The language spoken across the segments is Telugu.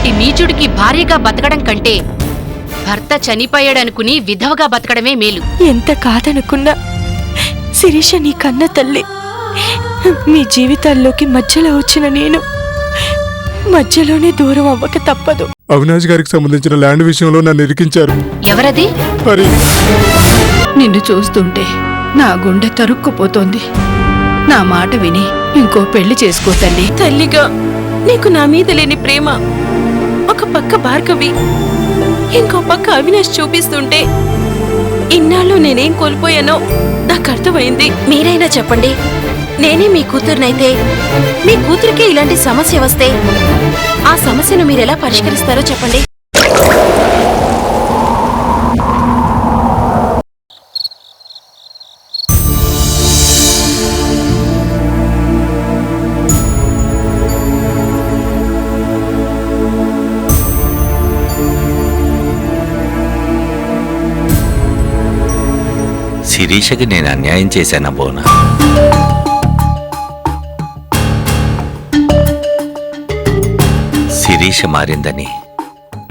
అలాంటి నీచుడికి భార్యగా బతకడం కంటే భర్త చనిపోయాడనుకుని విధవగా బతకడమే మేలు. ఎంత కాదనుకున్నా శిరీష నీ కన్న తల్లి. మీ జీవితాల్లోకి మధ్యలో వచ్చిన నేను మధ్యలోనే దూరం అవ్వక తప్పదు. అవినాష్ గారికి సంబంధించిన ల్యాండ్ విషయంలో నన్ను ఇరికించారు. ఎవరది? మరి నిన్ను చూస్తుంటే నా గుండె తరుక్కుపోతోంది. నా మాట విని ఇంకో పెళ్లి చేసుకో తల్లి. తల్లిగా నీకు నా మీద లేని ప్రేమ ఒక పక్క భార్గవి, ఇంకో పక్క అవినాష్ చూపిస్తుంటే ఇన్నాళ్ళు నేనేం కోల్పోయానో నాకు అర్థమైంది. మీరైనా చెప్పండి, నేనే మీ కూతురునైతే మీ కూతురికే ఇలాంటి సమస్య వస్తే ఆ సమస్యను మీరెలా పరిష్కరిస్తారో చెప్పండి. శిరీషకి నేను అన్యాయం చేశానా బోనా? శిరీష మారిందని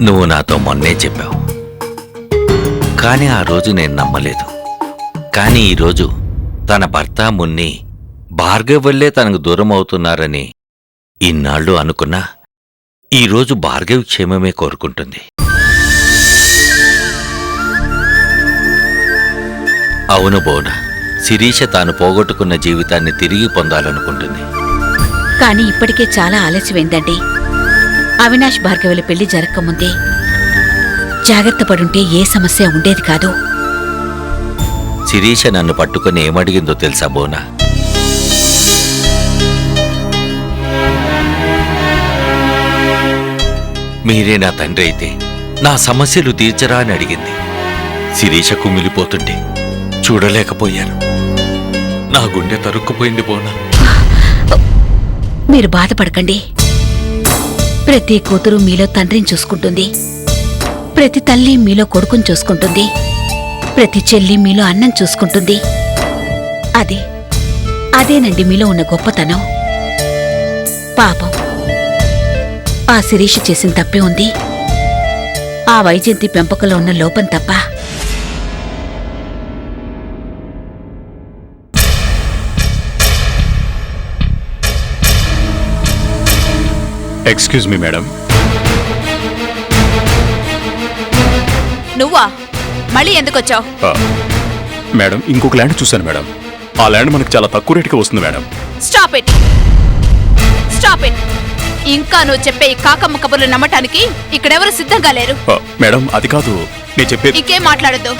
నువ్వు నాతో మొన్నే చెప్పావు, కానీ ఆ రోజు నేను నమ్మలేదు. కానీ ఈరోజు తన భర్త మున్ని భార్గవ్ వల్లే తనకు దూరం అవుతున్నారని ఇన్నాళ్ళు అనుకున్నా ఈరోజు భార్గవ్ క్షేమమే కోరుకుంటుంది. అవును బోనా, శిరీష తాను పోగొట్టుకున్న జీవితాన్ని తిరిగి పొందాలనుకుంటుంది. కానీ ఇప్పటికే చాలా ఆలస్యమైందండి. అవినాష్ భార్గవుల పెళ్లి జరగకముందే జాగ్రత్త పడుంటే ఏ సమస్య ఉండేది కాదు. శిరీష నన్ను పట్టుకుని ఏమడిగిందో తెలుసా బోనా? మీరే నా తండ్రి అయితే నా సమస్యలు తీర్చరా అని అడిగింది. శిరీష కుమిలిపోతుంటే చూడలేకపోయాను. నా గుండె తరుక్కుపోయింది బోనా. మీరు బాధపడకండి. ప్రతి కూతురు మీలో తండ్రిని చూసుకుంటుంది, ప్రతి తల్లి మీలో కొడుకుని చూసుకుంటుంది, ప్రతి చెల్లి మీలో అన్నం చూసుకుంటుంది. అదేనండి మీలో ఉన్న గొప్పతనం. పాపం ఆ శిరీష చేసిన తప్పే ఉంది, ఆ వైజయంతి పెంపకంలో ఉన్న లోపం తప్ప. Excuse me madam. నువ్వా? మళ్ళీ ఎందుకొచ్చావు? మేడం, ఇంకొక ల్యాండ్ చూశాను మేడం. ఆ ల్యాండ్ మనకు చాలా తక్కువ రేటుకి వస్తుంది madam. Stop it, stop it. ఇంకా నువ్వు చెప్పే ఈ కాకమ్మ కబుర్లు నమ్మటానికి ఇక్కడెవరు సిద్ధంగా లేరు. మేడం, అది కాదు నేను చెప్పేది. ఇంకేం మాట్లాడద్దు.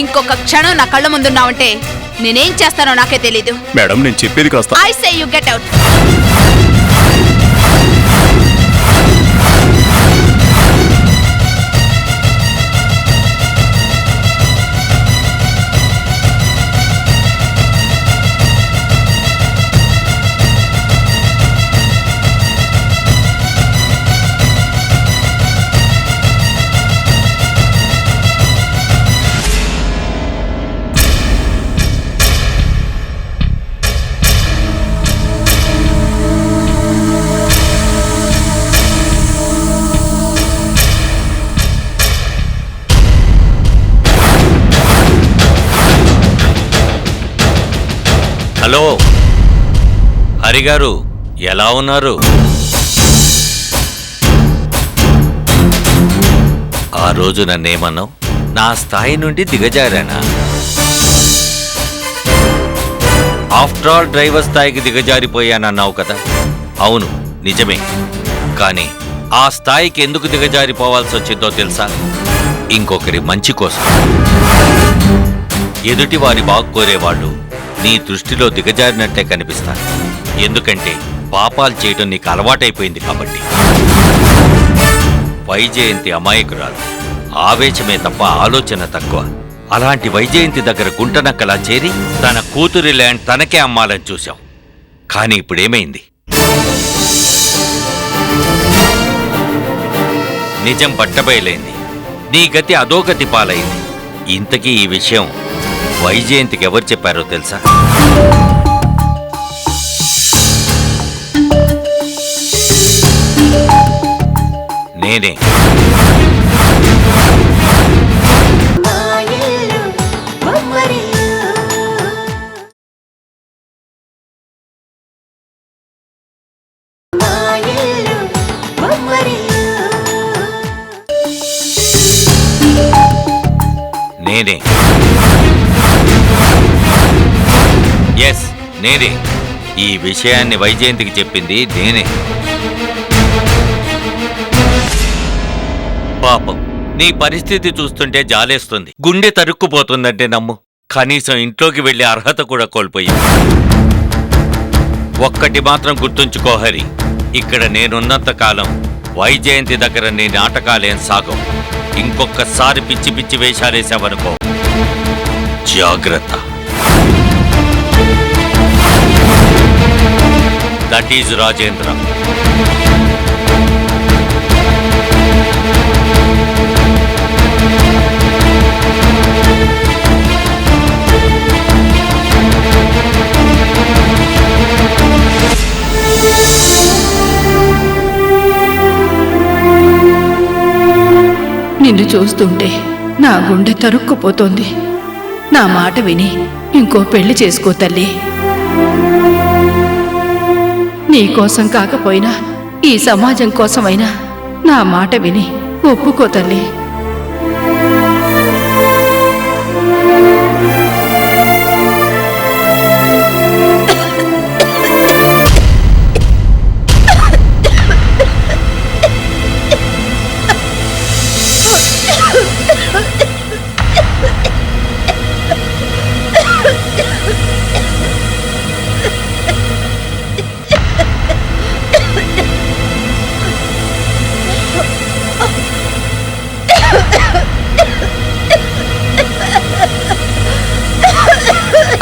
ఇంకొక క్షణం నా కళ్ళ ముందున్నావంటే నేనేం చేస్తానో నాకే తెలీదు. మేడం, నేను చెప్పేది కాస్త. I say you get out. Hello హరిగారు, ఎలా ఉన్నారు? ఆ రోజు నన్నేమన్నావు? నా స్థాయి నుండి దిగజారానా? ఆఫ్టర్ ఆల్ డ్రైవర్ స్థాయికి దిగజారిపోయానన్నావు కదా. అవును, నిజమే. కానీ ఆ స్థాయికి ఎందుకు దిగజారిపోవాల్సి వచ్చిందో తెలుసా? ఇంకొకరి మంచి కోసం. ఎదుటి వారి బాగు కోరేవాళ్ళు నీ దృష్టిలో దిగజారినట్టే కనిపిస్తారు. ఎందుకంటే పాపాలు చేయడం నీకు అలవాటైపోయింది కాబట్టి. వైజయంతి అమాయకురాలు, ఆవేశమే తప్ప ఆలోచన తక్కువ. అలాంటి వైజయంతి దగ్గర గుంటనక్కలా చేరి తన కూతురి ల్యాండ్ తనకే అమ్మాలని చూశాం. కానీ ఇప్పుడేమైంది? నిజం బట్టబయలైంది. నీ గతి అధోగతి పాలైంది. ఇంతకీ ఈ విషయం వైజయంతికి ఎవరు చెప్పారో తెలుసా? నేనే. నేనే. ఎస్, నేనే. ఈ విషయాన్ని వైజయంతికి చెప్పింది నేనే. పాపం, నీ పరిస్థితి చూస్తుంటే జాలేస్తుంది. గుండె తరుక్కుపోతుందంటే నమ్ము. కనీసం ఇంట్లోకి వెళ్లే అర్హత కూడా కోల్పోయింది. ఒక్కటి మాత్రం గుర్తుంచుకో హరి, ఇక్కడ నేనున్నంత కాలం వైజయంతి దగ్గర నీ నాటకాలేం సాగం. ఇంకొకసారి పిచ్చి పిచ్చి వేషాలేసావనుకో, జాగ్రత్త. That is Rajendra. నిన్ను చూస్తుంటే నా గుండె తరుక్కుపోతోంది. నా మాట విని ఇంకో పెళ్లి చేసుకో తల్లి. నీ కోసం కాకపోయినా ఈ సమాజం కోసమైనా నా మాట విని ఒప్పుకో తల్లి.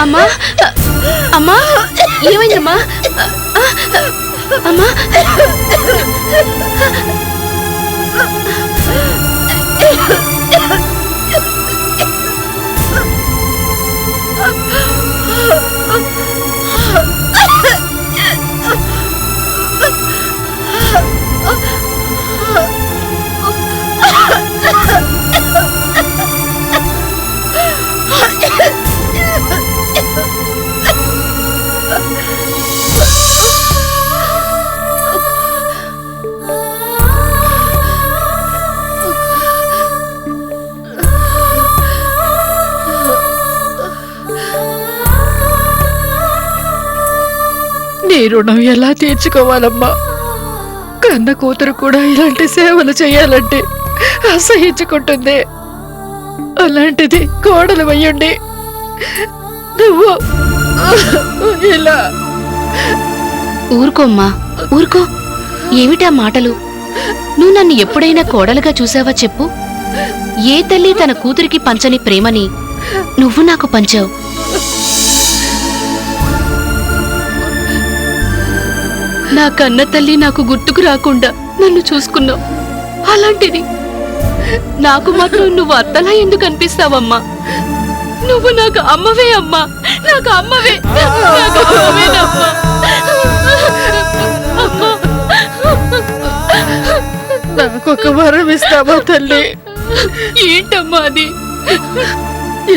అమ్మా, అమ్మా, ఏమైందమ్మా? అమ్మా, నీ రుణం ఎలా తీర్చుకోవాలమ్మా? కన్న కూతురు కూడా ఇలాంటి సేవలు చేయాలంటే అసహించుకుంటుంది. అలాంటిది కోడలు అయ్యుండి నువ్వు ఇలా. ఊరుకోమ్మా, ఊరుకో. ఏమిటా మాటలు? నువ్వు నన్ను ఎప్పుడైనా కోడలుగా చూసావా చెప్పు? ఏ తల్లి తన కూతురికి పంచని ప్రేమని నువ్వు నాకు పంచావు. నా కన్న తల్లి నాకు గుర్తుకు రాకుండా నన్ను చూసుకున్నావు. అలాంటిది నాకు మాత్రం నువ్వు అత్తలా ఎందుకు అనిపిస్తావమ్మా? నువ్వు నాకు అమ్మవే అమ్మా, నాకు అమ్మవే, నాకు అమ్మవేనమ్మా. అమ్మా, నాకొక వరం ఇస్తావా తల్లి? ఏంటమ్మా అది?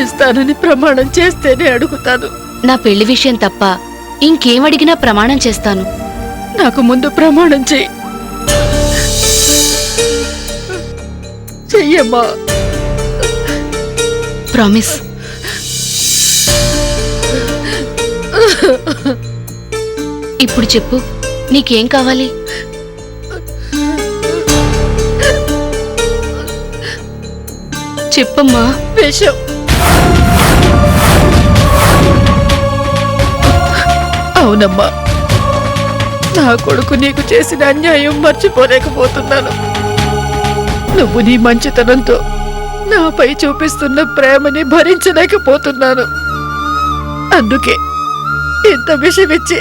ఇస్తానని ప్రమాణం చేస్తేనే అడుగుతాను. నా పెళ్లి విషయం తప్ప ఇంకేమడిగినా ప్రమాణం చేస్తాను. నాకు ముందు ప్రమాణం చెయ్యి. చెయ్యమ్మా. ప్రామిస్. ఇప్పుడు చెప్పు, నీకేం కావాలి? చెప్పమ్మా. విషం. అవునమ్మా, నా కొడుకు నీకు చేసిన అన్యాయం మర్చిపోలేకపోతున్నాను. నువ్వు నీ మంచితనంతో నాపై చూపిస్తున్న ప్రేమని భరించలేకపోతున్నాను. అందుకే ఇంత విషమిచ్చి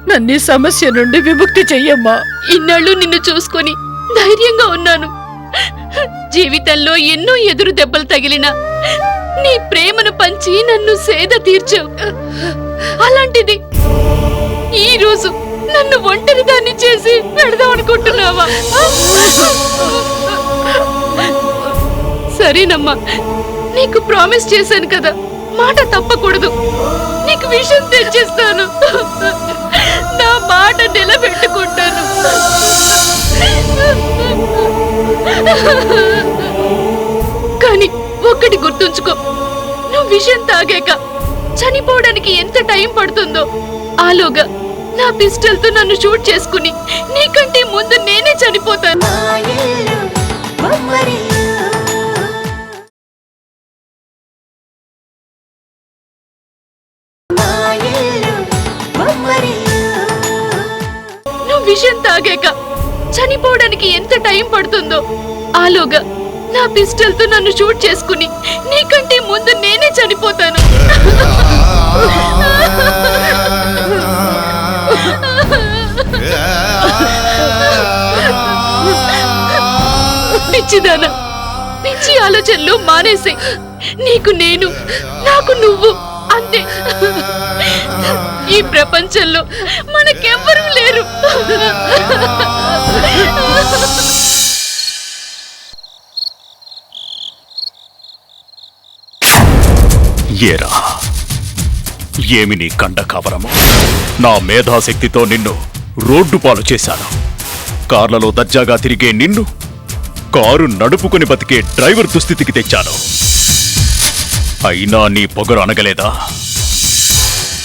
నన్ను ఈ సమస్య నుండి విముక్తి చెయ్యమ్మా. ఇన్నాళ్ళు నిన్ను చూసుకొని ధైర్యంగా ఉన్నాను. జీవితంలో ఎన్నో ఎదురు దెబ్బలు తగిలినా నీ ప్రేమను పంచి నన్ను సేద తీర్చావు. అలాంటిది ఈ రోజు నన్ను ఒంటరి దాన్ని చేసి పెడదాం అనుకుంటున్నావా? సరేనమ్మా, నీకు ప్రామిస్ చేశాను కదా, మాట తప్పకూడదు. నీకు విషయం తెచ్చిస్తాను, నా మాట నిలబెట్టుకుంటాను. కానీ ఒక్కటి గుర్తుంచుకో, నువ్వు విషయం తాగాక చనిపోవడానికి ఎంత టైం పడుతుందో ఆలోగా నా పిస్టల్తో నన్ను షూట్ చేసుకుని నీకంటే ముందు నేనే చనిపోతాను. నువ్వు విషయం తాగాక చనిపోవడానికి ఎంత టైం పడుతుందో ఆలోగా నా పిస్టల్తో నన్ను షూట్ చేసుకుని నీకంటే ముందు నేనే చనిపోతాను. పిచ్చిదానా, పిచ్చి ఆలోచనలు మానేసే. నీకు నేను, నాకు నువ్వు, అంతే. ఈ ప్రపంచంలో మనకెవ్వరూ లేరు. ఏరా, ఏమి నీ కండ కవరము? నా మేధాశక్తితో నిన్ను రోడ్డు పాలు చేశాను. కార్లలో దర్జాగా తిరిగే నిన్ను కారు నడుపుకుని బతికే డ్రైవర్ దుస్థితికి తెచ్చాను. అయినా నీ పొగరు అనగలేదా?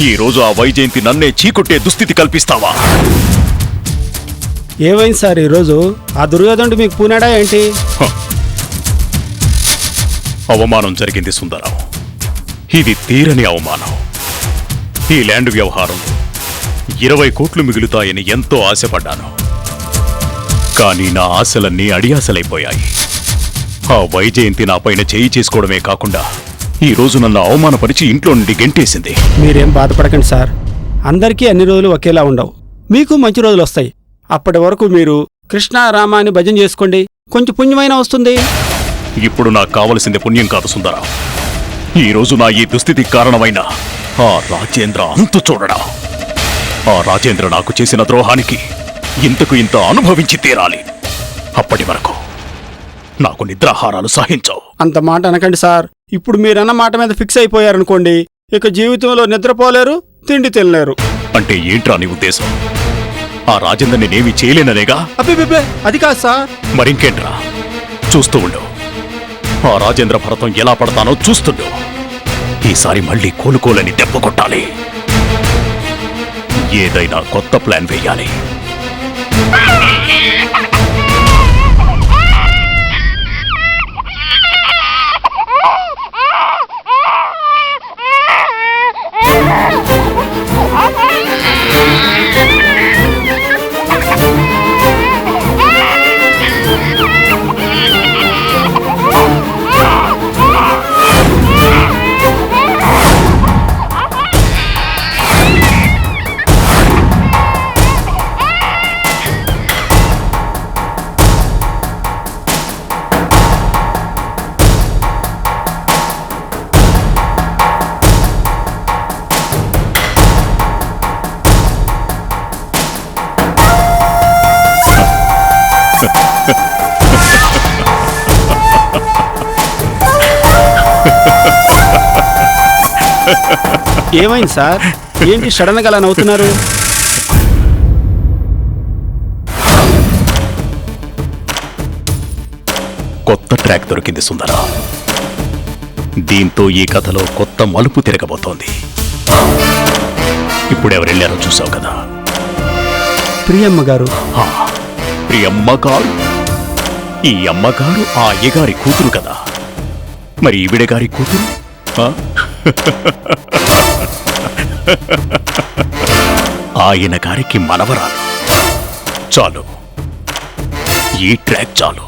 ఈరోజు ఆ వైజయంతి నన్నే చీకొట్టే దుస్థితి కల్పిస్తావా? ఏమైంది సార్ ఈరోజు? ఆ దుర్యోధనుడు మీకు పూనాడా ఏంటి? అవమానం జరిగింది సుందరం. ఇది తీరని అవమానం. ఈ ల్యాండ్ వ్యవహారం 20 కోట్లు మిగులుతాయని ఎంతో ఆశపడ్డాను. కానీ నా ఆశలన్నీ అడియాసలైపోయాయి. ఆ వైజయంతి నా పైన చేయి చేసుకోవడమే కాకుండా ఈ రోజు నన్ను అవమానపరిచి ఇంట్లో నుండి గెంటేసింది. మీరేం బాధపడకండి సార్, అందరికీ అన్ని రోజులు ఒకేలా ఉండవు. మీకు మంచి రోజులు వస్తాయి. అప్పటి వరకు మీరు కృష్ణ రామ అని భజన చేసుకోండి, కొంచెం పుణ్యమైన వస్తుంది. ఇప్పుడు నాకు కావలసింది పుణ్యం కాదు సుందరం. ఈ రోజు నా ఈ దుస్థితికి కారణమైన ఆ రాజేంద్ర అంతు చూడడా. ఆ రాజేంద్ర నాకు చేసిన ద్రోహానికి ఇంతకు ఇంత అనుభవించి తీరాలి. అప్పటి వరకు నాకు నిద్రాహారాలు సహించవు. అంత మాట అనకండి సార్. ఇప్పుడు మీరన్న మాట మీద ఫిక్స్ అయిపోయారనుకోండి, ఇక జీవితంలో నిద్రపోలేరు, తిండి తినలేరు. అంటే ఏంట్రా నీ ఉద్దేశం? ఆ రాజేంద్ర నేనేమి చేయలేననేగా? అబ్బే, అది కాదు సార్. మరింకేంట్రా, చూస్తూ ఉండు. ఆ రాజేంద్ర భరతం ఎలా పడతానో చూస్తుండు. ఈసారి మళ్ళీ కోలుకోలని దెబ్బ కొట్టాలి. ఏదైనా కొత్త ప్లాన్ వేయాలి. ఏమైంది సార్? ఏంటి సడన్గా అలా నవ్వుతున్నారు? కొత్త ట్రాక్ దొరికింది సుందర. దీంతో ఈ కథలో కొత్త మలుపు తిరగబోతోంది. ఇప్పుడెవరెళ్ళారో చూసావు కదా? ప్రియమ్మ గారు. ప్రియమ్మ గారు? ఈ అమ్మగారు ఆ అయ్యగారి కూతురు కదా. మరి ఈవిడ గారి కూతురు ఆయన గారికి మనవరాలు. చాలు, ఈ ట్రాక్ చాలు.